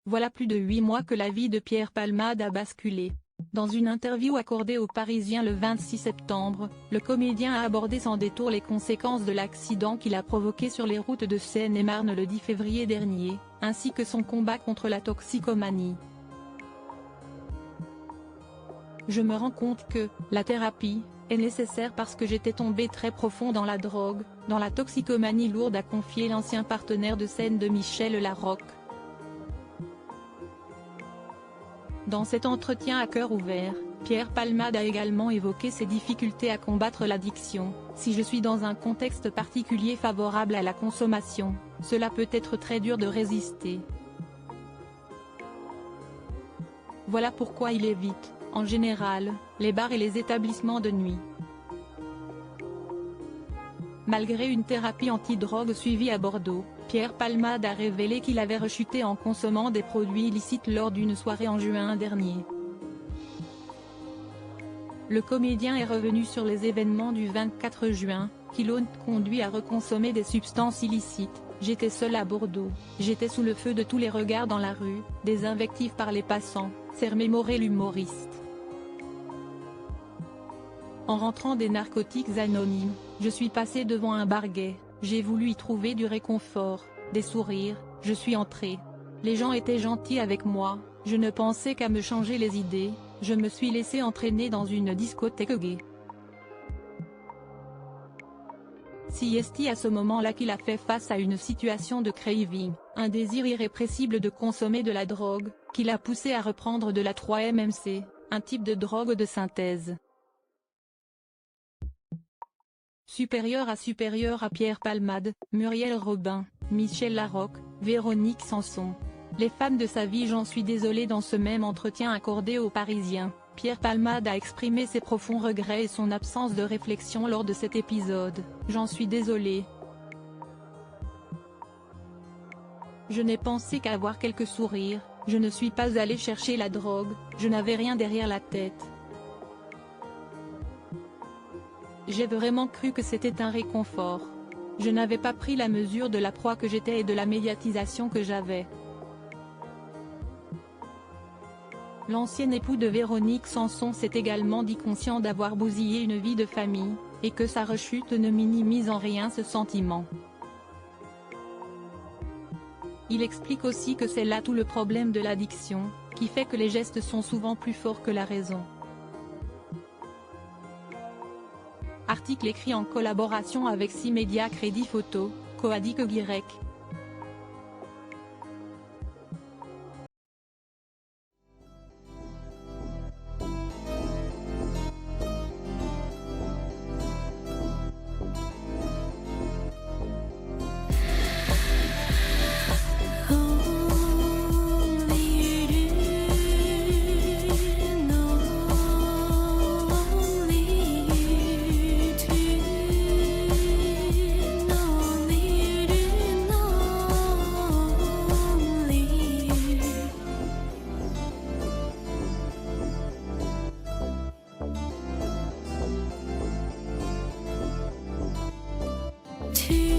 Voilà plus de 8 mois que la vie de Pierre Palmade a basculé. Dans une interview accordée aux Parisiens le 26 septembre, le comédien a abordé sans détour les conséquences de l'accident qu'il a provoqué sur les routes de Seine-et-Marne le 10 février dernier, ainsi que son combat contre la toxicomanie. Je me rends compte que la thérapie est nécessaire parce que j'étais tombé très profond dans la drogue, dans la toxicomanie lourde, a confié l'ancien partenaire de scène de Michel Larocque. Dans cet entretien à cœur ouvert, Pierre Palmade a également évoqué ses difficultés à combattre l'addiction. Si je suis dans un contexte particulier favorable à la consommation, cela peut être très dur de résister. Voilà pourquoi il évite, en général, les bars et les établissements de nuit. Malgré une thérapie anti-drogue suivie à Bordeaux, Pierre Palmade a révélé qu'il avait rechuté en consommant des produits illicites lors d'une soirée en juin dernier. Le comédien est revenu sur les événements du 24 juin, qui l'ont conduit à reconsommer des substances illicites. J'étais seul à Bordeaux, j'étais sous le feu de tous les regards dans la rue, des invectives par les passants, s'est remémoré l'humoriste. En rentrant des Narcotiques Anonymes, je suis passé devant un bar gay, j'ai voulu y trouver du réconfort, des sourires, je suis entré. Les gens étaient gentils avec moi, je ne pensais qu'à me changer les idées, je me suis laissé entraîner dans une discothèque gay. C'est à ce moment-là qu'il a fait face à une situation de craving, un désir irrépressible de consommer de la drogue, qui l'a poussé à reprendre de la 3-MMC, un type de drogue de synthèse. Supérieur à Pierre Palmade, Muriel Robin, Michel Larocque, Véronique Sanson. Les femmes de sa vie. J'en suis désolé. Dans ce même entretien accordé aux Parisiens, Pierre Palmade a exprimé ses profonds regrets et son absence de réflexion lors de cet épisode. J'en suis désolé. Je n'ai pensé qu'à avoir quelques sourires, je ne suis pas allé chercher la drogue, je n'avais rien derrière la tête. J'ai vraiment cru que c'était un réconfort. Je n'avais pas pris la mesure de la proie que j'étais et de la médiatisation que j'avais. L'ancien époux de Véronique Sanson s'est également dit conscient d'avoir bousillé une vie de famille, et que sa rechute ne minimise en rien ce sentiment. Il explique aussi que c'est là tout le problème de l'addiction, qui fait que les gestes sont souvent plus forts que la raison. Article écrit en collaboration avec 6 médias Crédit Photo, Coadic Y. To